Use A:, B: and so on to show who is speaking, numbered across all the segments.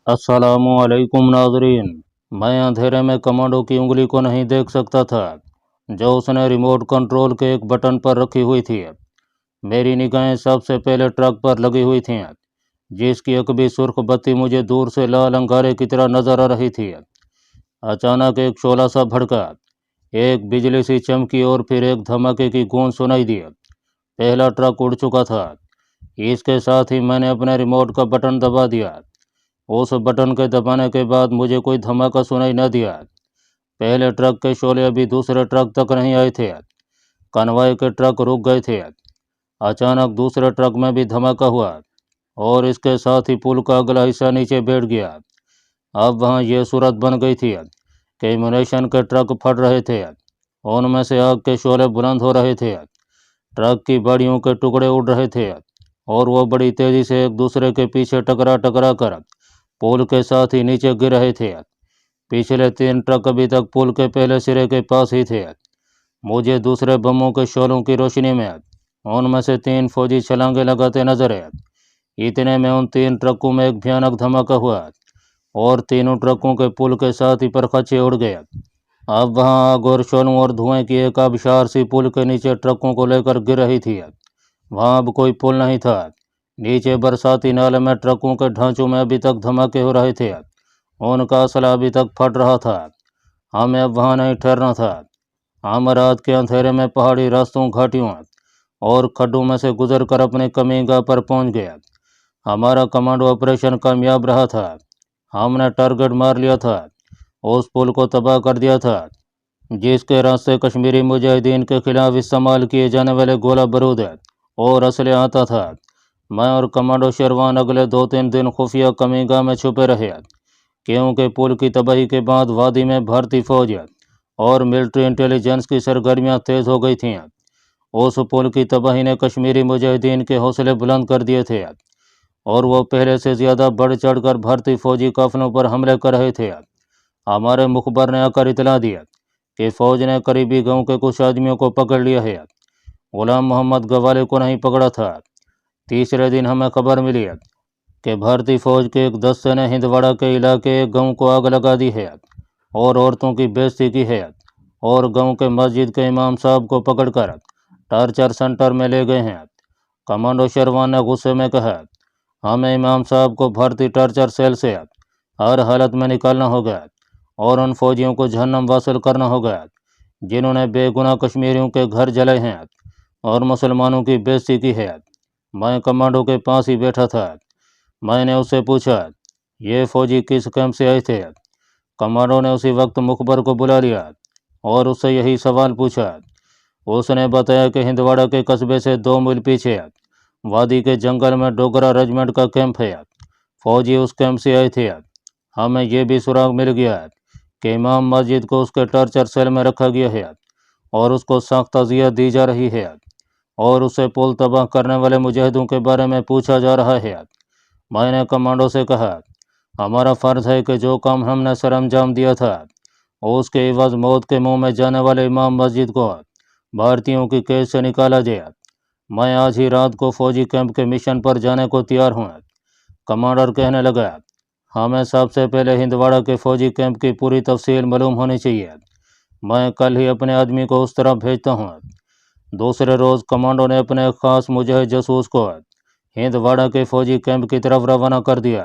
A: अस्सलामुअलैकुम नाजरीन। मैं अंधेरे में कमांडो की उंगली को नहीं देख सकता था जो उसने रिमोट कंट्रोल के एक बटन पर रखी हुई थी। मेरी निगाहें सबसे पहले ट्रक पर लगी हुई थीं, जिसकी एक भी सुर्ख बत्ती मुझे दूर से लाल अंगारे की तरह नजर आ रही थी। अचानक एक शोला सा भड़का, एक बिजली सी चमकी और फिर एक धमाके की गूंज सुनाई दी। पहला ट्रक उड़ चुका था। इसके साथ ही मैंने अपने रिमोट का बटन दबा दिया। उस बटन के दबाने के बाद मुझे कोई धमाका सुनाई न दिया। पहले ट्रक के शोले अभी दूसरे ट्रक तक नहीं आए थे। कन्वॉय के ट्रक रुक गए थे। अचानक दूसरे ट्रक में भी धमाका हुआ और इसके साथ ही पुल का अगला हिस्सा नीचे बैठ गया। अब वहाँ यह सूरत बन गई थी कि एम्यूनेशन के ट्रक फट रहे थे। उनमें से आग के शोले बुलंद हो रहे थे। ट्रक की बड़ियों के टुकड़े उड़ रहे थे और वो बड़ी तेजी से एक दूसरे के पीछे टकरा टकरा कर पुल के साथ ही नीचे गिर रहे थे। पिछले 3 ट्रक अभी तक पुल के पहले सिरे के पास ही थे। मुझे दूसरे बमों के शोलों की रोशनी में उनमें से 3 फौजी छलांगे लगाते नजर आए। इतने में उन 3 ट्रकों में एक भयानक धमाका हुआ और तीनों ट्रकों के पुल के साथ ही परखच्चे उड़ गए। अब वहां आग और शोलों और धुएं की एक आबशार सी पुल के नीचे ट्रकों को लेकर गिर रही थी। वहां अब कोई पुल नहीं था। नीचे बरसाती नाले में ट्रकों के ढांचों में अभी तक धमाके हो रहे थे। उनका असला अभी तक फट रहा था। हमें अब वहां नहीं ठहरना था। हम रात के अंधेरे में पहाड़ी रास्तों, घाटियों और खड्डों में से गुजरकर अपने कमीगाह पर पहुंच गए। हमारा कमांडो ऑपरेशन कामयाब रहा था। हमने टारगेट मार लिया था, उस पुल को तबाह कर दिया था जिसके रास्ते कश्मीरी मुजाहिदीन के खिलाफ इस्तेमाल किए जाने वाले गोला बारूद और असले आता था। मैं और कमांडो शेरवान अगले 2-3 दिन खुफिया कमीगाह में छुपे रहे, क्योंकि पुल की तबाही के बाद वादी में भारतीय फौज और मिलिट्री इंटेलिजेंस की सरगर्मियां तेज हो गई थीं। उस पुल की तबाही ने कश्मीरी मुजाहिदीन के हौसले बुलंद कर दिए थे और वो पहले से ज़्यादा बढ़ चढ़कर भारतीय फौजी काफिलों पर हमले कर रहे थे। हमारे मुखबर ने आकर इतला दिया कि फौज ने करीबी गांव के कुछ आदमियों को पकड़ लिया है। गुलाम मोहम्मद गवाले को नहीं पकड़ा था। तीसरे दिन हमें खबर मिली कि भारतीय फौज के एक दस्ते ने हिंदवाड़ा के इलाके एक गांव को आग लगा दी है और औरतों की बेइज्जती की है और गांव के मस्जिद के इमाम साहब को पकड़कर टार्चर सेंटर में ले गए हैं। कमांडो शेरवान ने गुस्से में कहा, हमें इमाम साहब को भारतीय टार्चर सेल से हर हालत में निकालना होगा और उन फौजियों को जहन्नम वासिल करना होगा जिन्होंने बेगुनाह कश्मीरियों के घर जलाए हैं और मुसलमानों की बेइज्जती की है। मैं कमांडो के पास ही बैठा था। मैंने उससे पूछा, ये फौजी किस कैंप से आए थे? कमांडो ने उसी वक्त मुखबर को बुला लिया और उससे यही सवाल पूछा। उसने बताया कि हिंदवाड़ा के कस्बे से 2 मील पीछे वादी के जंगल में डोगरा रेजिमेंट का कैंप है। फौजी उस कैंप से आए थे। हमें यह भी सुराग मिल गया कि इमाम मस्जिद को उसके टॉर्चर सेल में रखा गया है और उसको सख्त अजियत दी जा रही है और उसे पुल तबाह करने वाले मुजाहिदों के बारे में पूछा जा रहा है। मैंने कमांडो से कहा, हमारा फ़र्ज़ है कि जो काम हमने सर अंजाम दिया था उसके एवज़ मौत के मुंह में जाने वाले इमाम मस्जिद को भारतीयों की कैद से निकाला जाए। मैं आज ही रात को फौजी कैंप के मिशन पर जाने को तैयार हूँ। कमांडर कहने लगा, हमें सबसे पहले हिंदवाड़ा के फौजी कैंप की पूरी तफसील मालूम होनी चाहिए। मैं कल ही अपने आदमी को उस तरफ भेजता हूँ। दूसरे रोज़ कमांडो ने अपने खास मुजाहिद जासूस को हिंदवाड़ा के फौजी कैंप की तरफ रवाना कर दिया।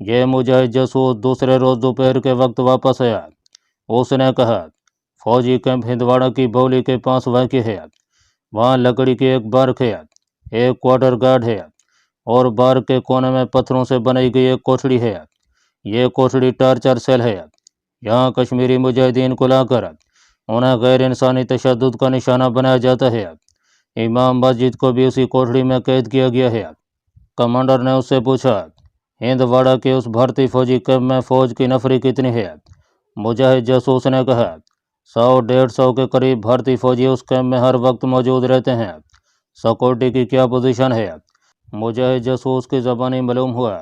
A: यह मुजाहिद जासूस दूसरे रोज़ दोपहर के वक्त वापस आया। उसने कहा, फौजी कैंप हिंदवाड़ा की बौली के पास वाक़ है। वहाँ लकड़ी की एक बार्क है, एक क्वार्टर गार्ड है और बार्क के कोने में पत्थरों से बनाई गई एक कोठड़ी है। ये कोठड़ी टार्चर सेल है। यहाँ कश्मीरी मुजाहिदीन को लाकर उन्हें गैर इंसानी तशद्दुद का निशाना बनाया जाता है। इमाम मस्जिद को भी उसी कोठड़ी में कैद किया गया है। कमांडर ने उससे पूछा, हिंदवाड़ा के उस भारतीय फौजी कैंप में फ़ौज की नफरी कितनी है? मुजाहिद जासूस ने कहा, 100-150 के करीब भारतीय फौजी उस कैंप में हर वक्त मौजूद रहते हैं। सिक्योरिटी की क्या पोजीशन है? मुजाहिद जासूस की ज़बानी मालूम हुआ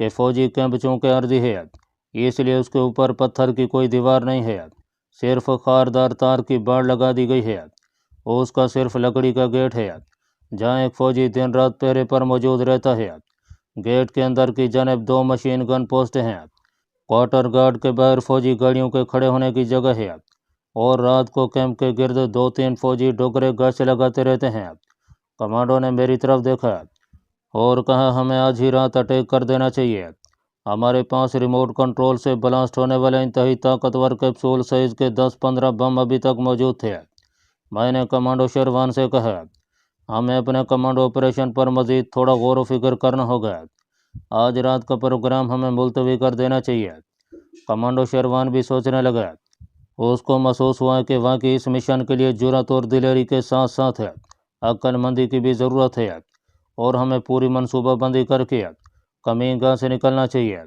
A: कि फ़ौजी कैंप चूँकि अर्जी है इसलिए उसके ऊपर पत्थर की कोई दीवार नहीं है, सिर्फ खारदार तार की बाड़ लगा दी गई है। उसका सिर्फ लकड़ी का गेट है जहाँ एक फ़ौजी दिन रात पहरे पर मौजूद रहता है। गेट के अंदर की जानिब 2 मशीन गन पोस्ट हैं। क्वार्टर गार्ड के बाहर फौजी गाड़ियों के खड़े होने की जगह है और रात को कैंप के गिर्द 2-3 फौजी डोगरे गश्त लगाते रहते हैं। कमांडो ने मेरी तरफ देखा और कहा, हमें आज ही रात अटैक कर देना चाहिए। हमारे पास रिमोट कंट्रोल से ब्लास्ट होने वाले इंतहाई ताकतवर कैप्सूल साइज के 10-15 बम अभी तक मौजूद थे। मैंने कमांडो शेरवान से कहा, हमें अपने कमांडो ऑपरेशन पर मजीद थोड़ा गौर व फिक्र करना होगा। आज रात का प्रोग्राम हमें मुलतवी कर देना चाहिए। कमांडो शेरवान भी सोचने लगा। उसको महसूस हुआ कि वाकई इस मिशन के लिए जुर्रत और दिलेरी के साथ साथ अक्लमंदी की भी ज़रूरत है और हमें पूरी मनसूबाबंदी करके कमीनगाह से निकलना चाहिए।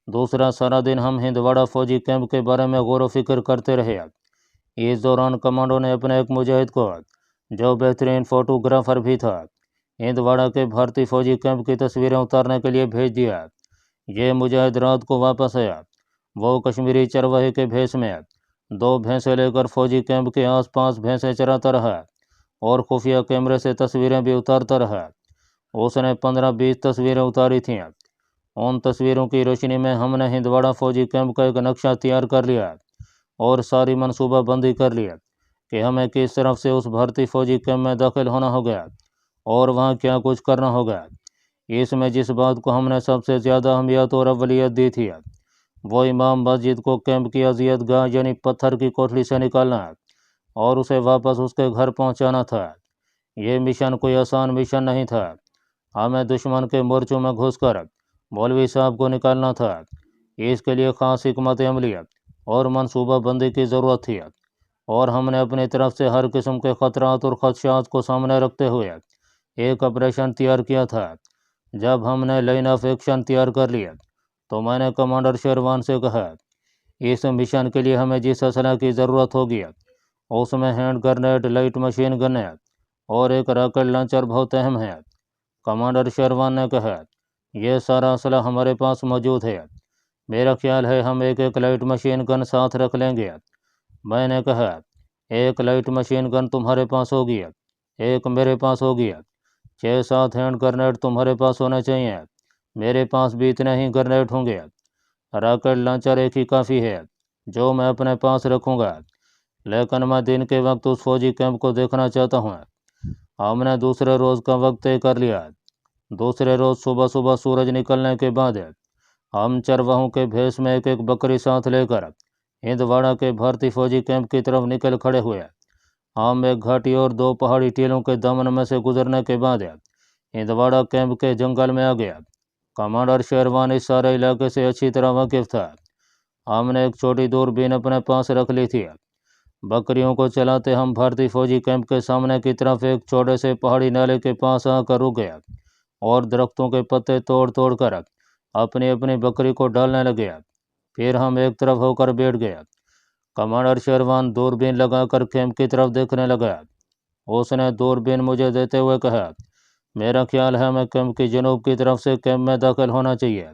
A: दूसरा, सारा दिन हम हिंदवाड़ा फौजी कैंप के बारे में गौर व फिक्र करते रहे। इस दौरान कमांडो ने अपने एक मुजाहिद को, जो बेहतरीन फोटोग्राफर भी था, हिंदवाड़ा के भारतीय फौजी कैंप की तस्वीरें उतारने के लिए भेज दिया। ये मुजाहिद रात को वापस आया। वो कश्मीरी चरवाहे के भेष में 2 भैंसें लेकर फौजी कैंप के आसपास भैंसें चराता रहा और खुफिया कैमरे से तस्वीरें भी उतारता रहा। उसने 15-20 तस्वीरें उतारी थीं। उन तस्वीरों की रोशनी में हमने हिंदवाड़ा फौजी कैंप का एक नक्शा तैयार कर लिया और सारी मनसूबाबंदी कर लिया कि हमें किस तरफ से उस भारतीय फौजी कैंप में दाखिल होना होगा और वहाँ क्या कुछ करना होगा। इसमें जिस बात को हमने सबसे ज़्यादा अहमियत और अव्वलियत दी थी, वो इमाम मस्जिद को कैंप की अजियत गाह यानी पत्थर की कोठरी से निकालना और उसे वापस उसके घर पहुँचाना था। ये मिशन कोई आसान मिशन नहीं था। हमें दुश्मन के मोर्चों में घुसकर मौलवी साहब को निकालना था। इसके लिए ख़ास हिकमत अमलियत और मनसूबाबंदी की ज़रूरत थी और हमने अपनी तरफ से हर किस्म के ख़तरात और ख़दशात को सामने रखते हुए एक ऑपरेशन तैयार किया था। जब हमने लाइन ऑफ एक्शन तैयार कर लिया तो मैंने कमांडर शेरवान से कहा, इस मिशन के लिए हमें जिस असला की ज़रूरत होगी उसमें hand grenade, light machine gun और एक रॉकेट लॉन्चर बहुत अहम है। कमांडर शेरवान ने कहा, यह सारा असला हमारे पास मौजूद है। मेरा ख्याल है हम एक लाइट मशीन गन साथ रख लेंगे। मैंने कहा, एक लाइट मशीन गन तुम्हारे पास होगी, एक मेरे पास होगी, 6-7 हैंड ग्रेनेड तुम्हारे पास होने चाहिए। मेरे पास भी इतने ही ग्रेनेड होंगे। रॉकेट लॉन्चर एक ही काफ़ी है जो मैं अपने पास रखूँगा, लेकिन मैं दिन के वक्त उस फौजी कैंप को देखना चाहता हूँ। हमने दूसरे रोज़ का वक्त तय कर लिया। दूसरे रोज़ सुबह सुबह सूरज निकलने के बाद हम चरवाहों के भेष में एक एक बकरी साथ लेकर हिंदवाड़ा के भारतीय फौजी कैंप की तरफ निकल खड़े हुए। हम एक घाटी और 2 पहाड़ी टीलों के दामन में से गुजरने के बाद हिंदवाड़ा कैंप के जंगल में आ गया। कमांडर शेरवान इस सारे इलाके से अच्छी तरह वाकिफ था। हमने एक छोटी दूरबीन अपने पास रख ली थी। बकरियों को चलाते हम भारतीय फौजी कैंप के सामने की तरफ एक छोटे से पहाड़ी नाले के पास आकर रुक गया और दरख्तों के पत्ते तोड़ तोड़ कर अपनी अपनी बकरी को डालने लगे। फिर हम एक तरफ होकर बैठ गया। कमांडर शेरवान दूरबीन लगाकर कैंप की तरफ देखने लगा। उसने दूरबीन मुझे देते हुए कहा, मेरा ख्याल है हमें कैंप की जनूब की तरफ से कैंप में दाखिल होना चाहिए।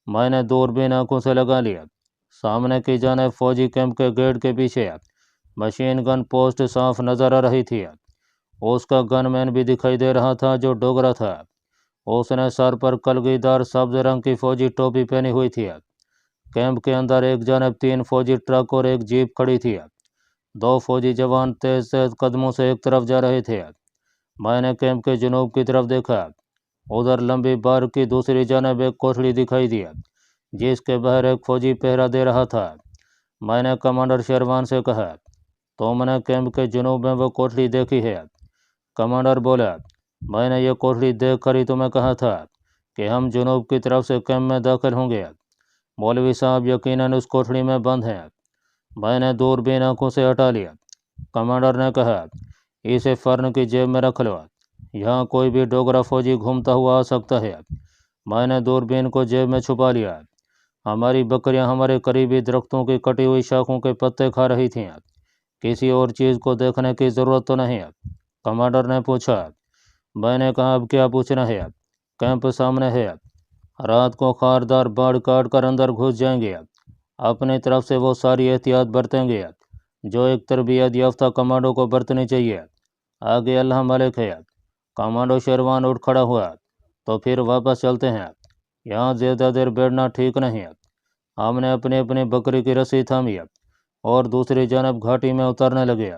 A: मैंने दूरबीन आंखों से लगा लिया। सामने की जानिब फौजी कैंप के गेट के पीछे मशीन गन पोस्ट साफ नजर आ रही थी। उसका गनमैन भी दिखाई दे रहा था जो डोगरा था। उसने सर पर कलगीदार सब्ज रंग की फौजी टोपी पहनी हुई थी। कैंप के अंदर एक जानब 3 फौजी ट्रक और एक जीप खड़ी थी। 2 फौजी जवान तेज तेज कदमों से एक तरफ जा रहे थे। मैंने कैंप के जनूब की तरफ देखा। उधर लंबी बार की दूसरी जानब एक कोठड़ी दिखाई दी जिसके बाहर एक फौजी पहरा दे रहा था। मैंने कमांडर शेरवान से कहा, तुमने कैंप के जुनूब में वो कोठड़ी देखी है? कमांडर बोला, मैंने ये कोठड़ी देख कर ही तुम्हें कहा था कि हम जुनूब की तरफ से कैंप में दाखिल होंगे। मौलवी साहब यकीनन उस कोठड़ी में बंद हैं। मैंने दूरबीन आंखों से हटा लिया। कमांडर ने कहा, इसे फर्न की जेब में रख लो, यहाँ कोई भी डोगरा फौजी घूमता हुआ आ सकता है। मैंने दूरबीन को जेब में छुपा लिया। हमारी बकरियां हमारे करीबी दरख्तों की कटी हुई शाखों के पत्ते खा रही थीं। किसी और चीज़ को देखने की ज़रूरत तो नहीं? कमांडर ने पूछा। मैंने कहा, अब क्या पूछना है? कैंप सामने है। रात को खारदार बाड़ काट कर अंदर घुस जाएंगे। अपनी तरफ से वो सारी एहतियात बरतेंगे जो एक तरबियत याफ्ता कमांडो को बरतनी चाहिए। आगे अल्लाह मालिक है। कमांडो शेरवान उठ खड़ा हुआ तो फिर वापस चलते हैं। यहाँ ज़्यादा देर बैठना ठीक नहीं है। हमने अपनी अपनी बकरी की रस्सी थामी और दूसरी जानब घाटी में उतरने लगे।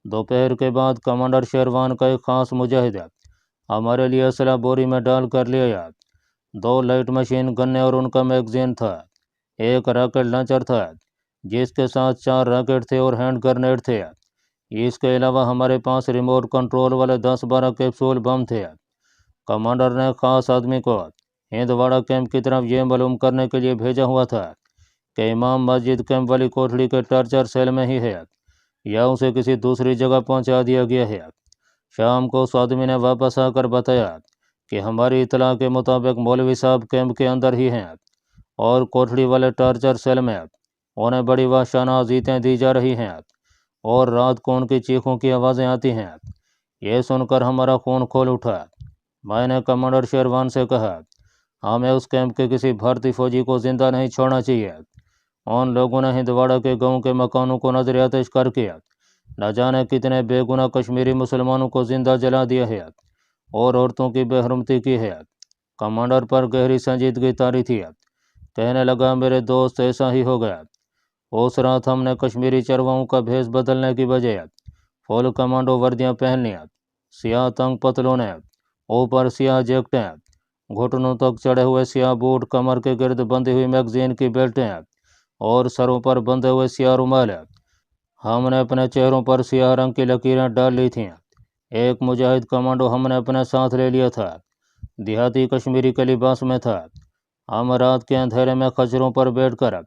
A: दोपहर के बाद कमांडर शेरवान का एक खास मुजाहिद हमारे लिए असला बोरी में डाल कर ले आया। 2 लाइट मशीन गन और उनका मैगजीन था। एक रॉकेट लॉन्चर था जिसके साथ 4 रॉकेट थे और हैंड ग्रेनेड थे। इसके अलावा हमारे पास रिमोट कंट्रोल वाले 10-12 कैप्सूल बम थे। कमांडर ने खास आदमी को हिंदवाड़ा कैंप की तरफ ये मालूम करने के लिए भेजा हुआ था कि इमाम मस्जिद कैंप वाली कोठड़ी के टॉर्चर सेल में ही है या उसे किसी दूसरी जगह पहुंचा दिया गया है। शाम को उस आदमी ने वापस आकर बताया कि हमारी इतला के मुताबिक मौलवी साहब कैंप के अंदर ही हैं और कोठड़ी वाले टॉर्चर सेल में उन्हें बड़ी वहशाना अजीतें दी जा रही हैं और रात को उनकी चीखों की आवाज़ें आती हैं। ये सुनकर हमारा खून खोल उठा। मैंने कमांडर शेरवान से कहा, हमें उस कैंप के किसी भारतीय फौजी को जिंदा नहीं छोड़ना चाहिए। उन लोगों ने हिंदवाड़ा के गांव के मकानों को नजर आतिश करके न जाने कितने बेगुनाह कश्मीरी मुसलमानों को जिंदा जला दिया है और औरतों की बेहरमती की है। कमांडर पर गहरी संजीदगी तारी थी। कहने लगा, मेरे दोस्त, ऐसा ही हो गया। उस रात हमने कश्मीरी चरवाहों का भेष बदलने की बजाय फुल कमांडो वर्दियां पहन लिया। सियाह तंग पतलूनें, ऊपर सियाह जैकेटें, घुटनों तक चढ़े हुए सियाह बूट, कमर के गिर्द बंधी हुई मैगजीन की बेल्टें और सरों पर बंधे हुए सियाह रुमाल। हमने अपने चेहरों पर सियाह रंग की लकीरें डाल ली थीं। एक मुजाहिद कमांडो हमने अपने साथ ले लिया था। देहाती कश्मीरी के लिबास में था। हम रात के अंधेरे में खच्चरों पर बैठकर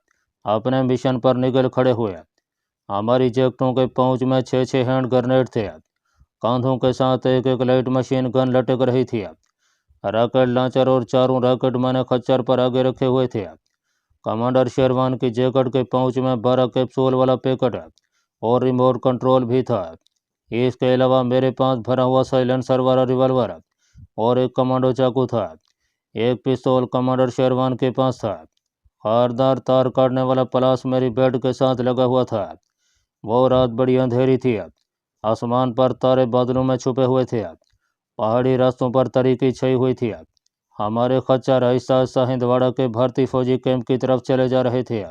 A: अपने मिशन पर निकल खड़े हुए। हमारी जैकेटों के पाउच में 6-6 हैंड ग्रेनेड थे। कांधों के साथ एक एक लाइट मशीन गन लटक रही थी। रॉकेट लॉन्चर और 4 रॉकेट मैंने खच्चर पर आगे रखे हुए थे। कमांडर शेरवान की जैकेट के पाउच में 12 कैप्सूल वाला पैकेट और रिमोट कंट्रोल भी था। इसके अलावा मेरे पास भरा हुआ साइलेंसर वाला रिवॉल्वर और एक कमांडो चाकू था। एक पिस्तौल कमांडर शेरवान के पास था। खारदार तार काटने वाला पलास मेरी बेल्ट के साथ लगा हुआ था। वो रात बड़ी अंधेरी थी। आसमान पर तारे बादलों में छुपे हुए थे। पहाड़ी रास्तों पर तरीकी छई हुई थी। हमारे खच्चर आहिस्ता आहिस्ता हिंदवाड़ा के भारतीय फौजी कैंप की तरफ चले जा रहे थे।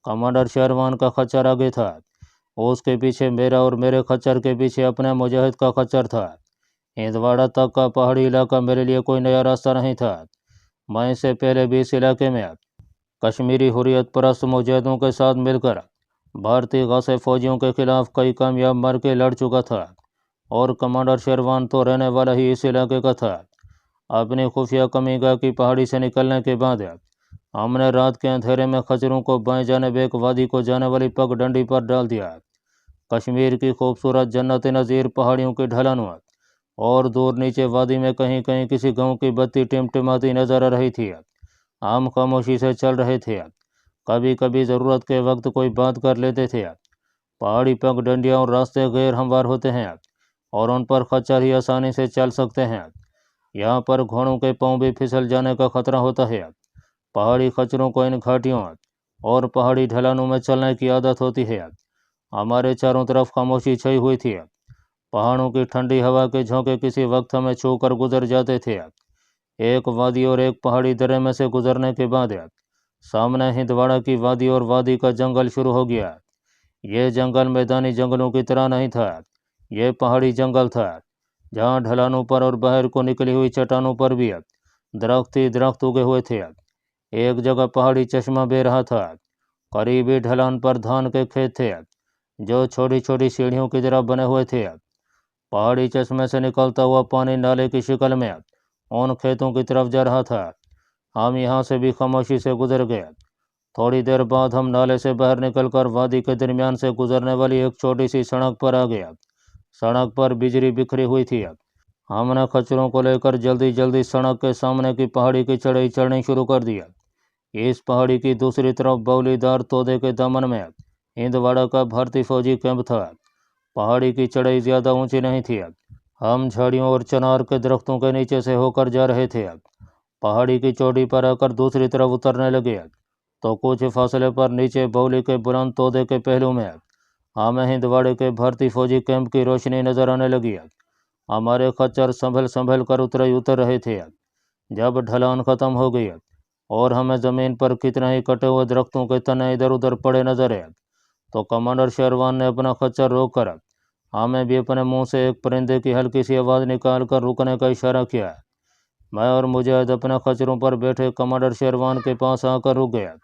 A: कमांडर शेरवान का खच्चर आगे था, उसके पीछे मेरा और मेरे खच्चर के पीछे अपने मुजाहिद का खच्चर था। हिंदवाड़ा तक का पहाड़ी इलाका मेरे लिए कोई नया रास्ता नहीं था। मैं इससे पहले भी इस इलाके में कश्मीरी हुर्रियत परस्त मुजाहिदों के साथ मिलकर भारतीय गासे फौजियों के खिलाफ कई कामयाब मार्के लड़ चुका था और कमांडर शेरवान तो रहने वाला ही इस इलाके का था। अपनी खुफिया कमीगाह की पहाड़ी से निकलने के बाद हमने रात के अंधेरे में खच्चरों को बाएं जानिब एक वादी को जाने वाली पगडंडी पर डाल दिया। कश्मीर की खूबसूरत जन्नत नज़ीर पहाड़ियों की ढलान और दूर नीचे वादी में कहीं कहीं किसी गांव की बत्ती टिमटिमाती नजर आ रही थी। हम खामोशी से चल रहे थे। कभी कभी ज़रूरत के वक्त कोई बात कर लेते थे। पहाड़ी पगडंडियाँ और रास्ते गैर हमवार होते हैं और उन पर खच्चर ही आसानी से चल सकते हैं। यहाँ पर घोड़ों के पांव भी फिसल जाने का खतरा होता है। पहाड़ी खच्चरों को इन घाटियों और पहाड़ी ढलानों में चलने की आदत होती है। हमारे चारों तरफ खामोशी छाई हुई थी। पहाड़ों की ठंडी हवा के झोंके किसी वक्त हमें छू कर गुजर जाते थे। एक वादी और एक पहाड़ी दर्रे में से गुजरने के बाद सामने हिंदवाड़ा की वादी और वादी का जंगल शुरू हो गया। ये जंगल मैदानी जंगलों की तरह नहीं था, ये पहाड़ी जंगल था जहाँ ढलानों पर और बाहर को निकली हुई चट्टानों पर भी दरख्त ही दरख्त उगे हुए थे। एक जगह पहाड़ी चश्मा बह रहा था। करीबी ढलान पर धान के खेत थे जो छोटी छोटी सीढ़ियों की तरह बने हुए थे। पहाड़ी चश्मे से निकलता हुआ पानी नाले की शक्ल में उन खेतों की तरफ जा रहा था। हम यहाँ से भी खामोशी से गुजर गए। थोड़ी देर बाद हम नाले से बाहर निकलकर वादी के दरमियान से गुजरने वाली एक छोटी सी सड़क पर आ गया। सड़क पर बिजली बिखरी हुई थी। हमने खच्चरों को लेकर जल्दी जल्दी सड़क के सामने की पहाड़ी की चढ़ाई चढ़नी शुरू कर दिया। इस पहाड़ी की दूसरी तरफ बौलीदार तोदे के दामन में हिंदवाड़ा का भारतीय फौजी कैंप था। पहाड़ी की चढ़ाई ज़्यादा ऊंची नहीं थी। हम झाड़ियों और चनार के दरख्तों के नीचे से होकर जा रहे थे। पहाड़ी की चोटी पर आकर दूसरी तरफ उतरने लगे तो कुछ फासले पर नीचे बौली के बुलंद तोदे के पहलू में हमें हिंदवाड़े के भारतीय फौजी कैंप की रोशनी नजर आने लगी। हमारे खच्चर संभल संभल कर उतर रहे थे। जब ढलान ख़त्म हो गई और हमें ज़मीन पर कितने ही कटे हुए दरख्तों के तने इधर उधर पड़े नजर आए तो कमांडर शेरवान ने अपना खच्चर रोक कर हमें भी अपने मुंह से एक परिंदे की हल्की सी आवाज़ निकाल कर रुकने का इशारा किया। मैं और मुजाहिद अपने खच्चरों पर बैठे कमांडर शेरवान के पास आकर रुक गया।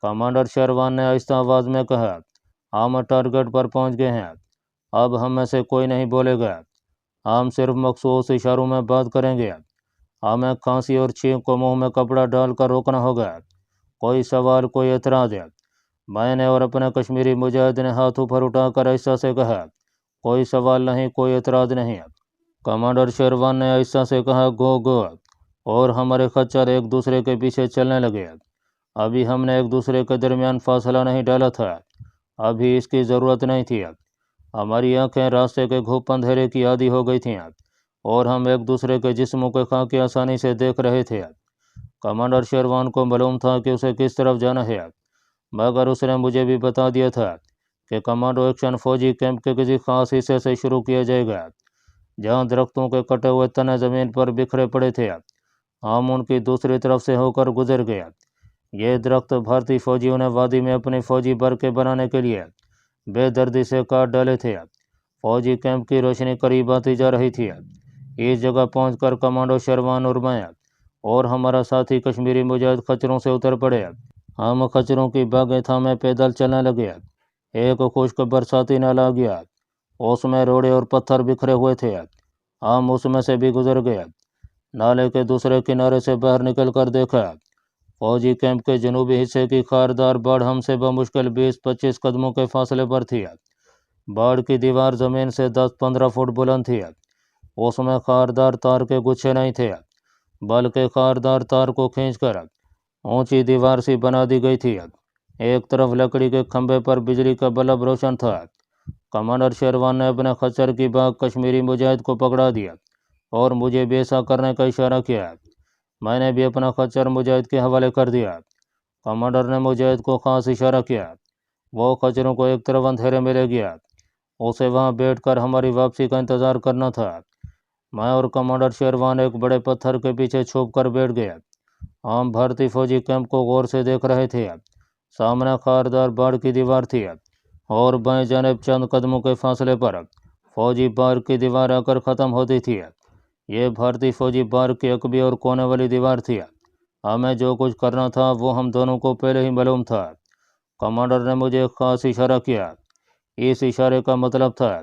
A: कमांडर शेरवान ने आहिस्ता आवाज़ में कहा, हम टारगेट पर पहुंच गए हैं, अब हम में से कोई नहीं बोलेगा, हम सिर्फ मखसूस इशारों में बात करेंगे। हमें खांसी और छींक को मुंह में कपड़ा डालकर रोकना होगा। कोई सवाल, कोई एतराज़? मैंने और अपने कश्मीरी मुजाहिद ने हाथ ऊपर उठाकर आहिस्ता से कहा, कोई सवाल नहीं, कोई एतराज़ नहीं। कमांडर शेरवान ने आहिस्ता से कहा, गो गो, और हमारे खच्चर एक दूसरे के पीछे चलने लगे। अभी हमने एक दूसरे के दरमियान फासला नहीं डाला था, अभी इसकी ज़रूरत नहीं थी। हमारी आंखें रास्ते के घुप अंधेरे की आदी हो गई थीं और हम एक दूसरे के जिस्मों के खाके आसानी से देख रहे थे। कमांडर शेरवान को मालूम था कि उसे किस तरफ जाना है, मगर उसने मुझे भी बता दिया था कि कमांडो एक्शन फौजी कैंप के किसी खास हिस्से से शुरू किया जाएगा जहां दरख्तों के कटे हुए तने ज़मीन पर बिखरे पड़े थे। हम उनकी दूसरी तरफ से होकर गुजर गए। ये दरख्त भारतीय फौजियों ने वादी में अपनी फौजी बरके बनाने के लिए बेदर्दी से काट डाले थे। फौजी कैंप की रोशनी करीब आती जा रही थी। इस जगह पहुंचकर कमांडो शेरवान और मैं और हमारा साथी कश्मीरी मुजाहिद खच्चरों से उतर पड़े। हम खच्चरों की बागें थामे पैदल चलने लगे। एक खुश्क बरसाती नाला आ गया, उसमें रोड़े और पत्थर बिखरे हुए थे। हम उसमें से भी गुजर गए। नाले के दूसरे किनारे से बाहर निकलकर देखा, फौजी कैंप के जनूबी हिस्से की खारदार बाढ़ हमसे बमुश्किल 20-25 कदमों के फासले पर थी। बाढ़ की दीवार ज़मीन से 10-15 फुट बुलंद थी। उसमें खारदार तार के गुच्छे नहीं थे, बल्कि खारदार तार को खींचकर ऊंची दीवार सी बना दी गई थी। एक तरफ लकड़ी के खंभे पर बिजली का बल्ब रोशन था। कमांडर शेरवान ने अपने खच्चर की बाग कश्मीरी मुजाहिद को पकड़ा दिया और मुझे भी ऐसा करने का इशारा किया। मैंने भी अपना खच्चर मुजाहिद के हवाले कर दिया। कमांडर ने मुजाहिद को खास इशारा किया। वो खच्चरों को एक तरफ अंधेरे में ले गया। उसे वहां बैठकर हमारी वापसी का इंतज़ार करना था। मैं और कमांडर शेरवान एक बड़े पत्थर के पीछे छुप कर बैठ गए। हम भारतीय फौजी कैंप को गौर से देख रहे थे। सामने खारदार बाढ़ की दीवार थी और बाएं जानिब चंद कदमों के फासले पर फौजी बार की दीवार आकर ख़त्म होती थी। ये भारतीय फौजी बार की अकबी और कोने वाली दीवार थी। हमें जो कुछ करना था वो हम दोनों को पहले ही मालूम था। कमांडर ने मुझे एक खास इशारा किया। इस इशारे का मतलब था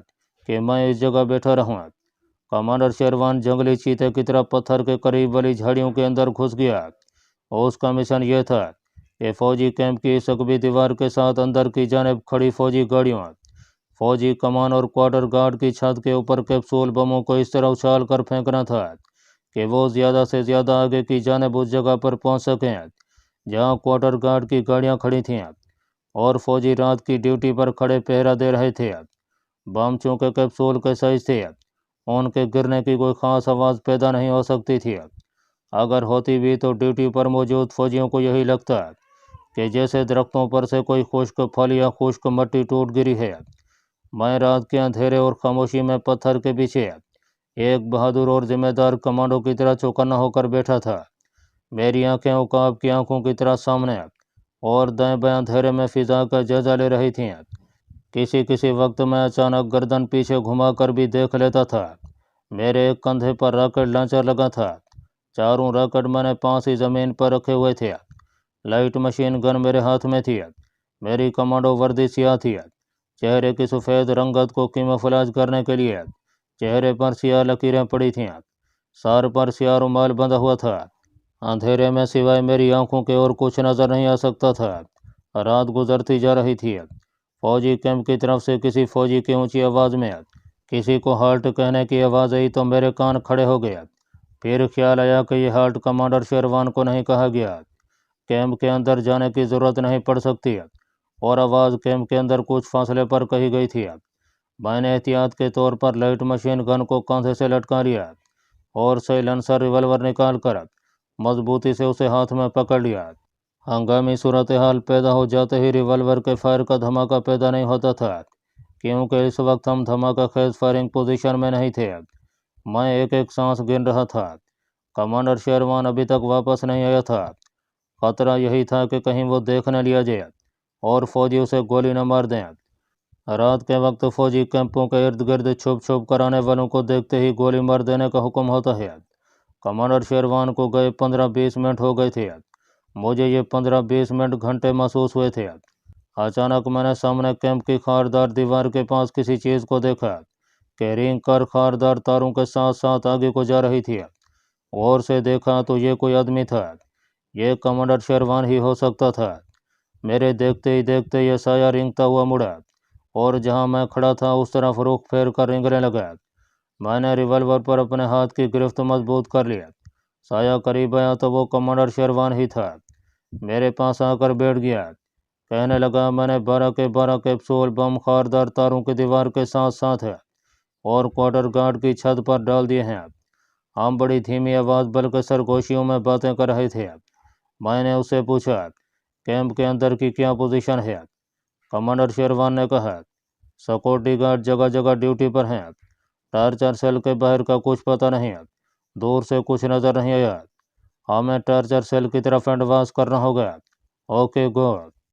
A: कि मैं इस जगह बैठा रहूँ। कमांडर शेरवान जंगली चीते की तरह पत्थर के करीब वाली झाड़ियों के अंदर घुस गया और उसका मिशन यह था कि फौजी कैंप की सकबी दीवार के साथ अंदर की जानिब खड़ी फौजी गाड़ियों, फौजी कमान और क्वार्टर गार्ड की छत के ऊपर कैप्सूल बमों को इस तरह उछाल कर फेंकना था कि वो ज़्यादा से ज़्यादा आगे की जानिब उस जगह पर पहुंच सकें जहां क्वार्टर गार्ड की गाड़ियां खड़ी थीं और फौजी रात की ड्यूटी पर खड़े पहरा दे रहे थे। बम चूंकि कैप्सूल के साइज थे, उनके गिरने की कोई ख़ास आवाज़ पैदा नहीं हो सकती थी। अगर होती भी तो ड्यूटी पर मौजूद फौजियों को यही लगता कि जैसे दरख्तों पर से कोई खुश्क फल या खुश्क मट्टी टूट गिरी है। मैं रात के अंधेरे और खामोशी में पत्थर के पीछे एक बहादुर और जिम्मेदार कमांडो की तरह चौकन्ना होकर बैठा था। मेरी आंखें उकाब की आंखों की तरह सामने और दाएं बाएं अंधेरे में फिजा का जायजा ले रही थीं। किसी किसी वक्त मैं अचानक गर्दन पीछे घुमाकर भी देख लेता था। मेरे एक कंधे पर रॉकेट लॉन्चर लगा था। चारों रॉकेट मैंने पास ही ज़मीन पर रखे हुए थे। लाइट मशीन गन मेरे हाथ में थी। मेरी कमांडो वर्दी सियाह थी। चेहरे की सफ़ेद रंगत को कैमोफ्लेज करने के लिए चेहरे पर सियाह लकीरें पड़ी थीं। सर पर सियाह रुमाल बंधा हुआ था। अंधेरे में सिवाय मेरी आंखों के और कुछ नज़र नहीं आ सकता था। रात गुजरती जा रही थी। फौजी कैंप की तरफ से किसी फौजी की ऊंची आवाज़ में किसी को हाल्ट कहने की आवाज़ आई तो मेरे कान खड़े हो गए। फिर ख्याल आया कि यह हाल्ट कमांडर शेरवान को नहीं कहा गया। कैंप के अंदर जाने की ज़रूरत नहीं पड़ सकती और आवाज़ कैंप के अंदर कुछ फासले पर कही गई थी। मैंने एहतियात के तौर पर लाइट मशीन गन को कंधे से लटका लिया और साइलेंसर रिवॉल्वर निकाल कर मजबूती से उसे हाथ में पकड़ लिया। हंगामी सूरत हाल पैदा हो जाते ही रिवॉल्वर के फायर का धमाका पैदा नहीं होता था, क्योंकि इस वक्त हम धमाका खेज फायरिंग पोजीशन में नहीं थे। मैं एक एक सांस गिन रहा था। कमांडर शेरवान अभी तक वापस नहीं आया था। खतरा यही था कि कहीं वो देख न लिया जाए और फौजी उसे गोली न मार दें। रात के वक्त फौजी कैंपों के इर्द गिर्द छुप छुप कर आने वालों को देखते ही गोली मार देने का हुक्म होता है। कमांडर शेरवान को गए 15-20 मिनट हो गए थे। मुझे ये 15-20 मिनट घंटे महसूस हुए थे। अचानक मैंने सामने कैंप की खारदार दीवार के पास किसी चीज़ को देखा कि रेंग कर खारदार तारों के साथ साथ आगे को जा रही थी। और से देखा तो ये कोई आदमी था। ये कमांडर शेरवान ही हो सकता था। मेरे देखते ही देखते ये साया रेंगता हुआ मुड़ा और जहां मैं खड़ा था उस तरफ रुख फेर कर रेंगने लगा। मैंने रिवॉल्वर पर अपने हाथ की गिरफ्त मजबूत कर लिया। साया करीब आया तो वो कमांडर शेरवान ही था। मेरे पास आकर बैठ गया। कहने लगा, मैंने 12 के 12 कैप्सूल बम खारदार तारों की दीवार के साथ साथ है और क्वार्टर गार्ड की छत पर डाल दिए हैं। हम बड़ी धीमी आवाज़ बल्कि सरगोशियों में बातें कर रहे थे। मैंने उससे पूछा, कैंप के अंदर की क्या पोजीशन है? कमांडर शेरवान ने कहा, सिक्योरिटी गार्ड जगह जगह ड्यूटी पर हैं। टार्चर सेल के बाहर का कुछ पता नहीं। दूर से कुछ नज़र नहीं आया। हमें टार्चर सेल की तरफ एडवांस करना होगा। ओके, गो।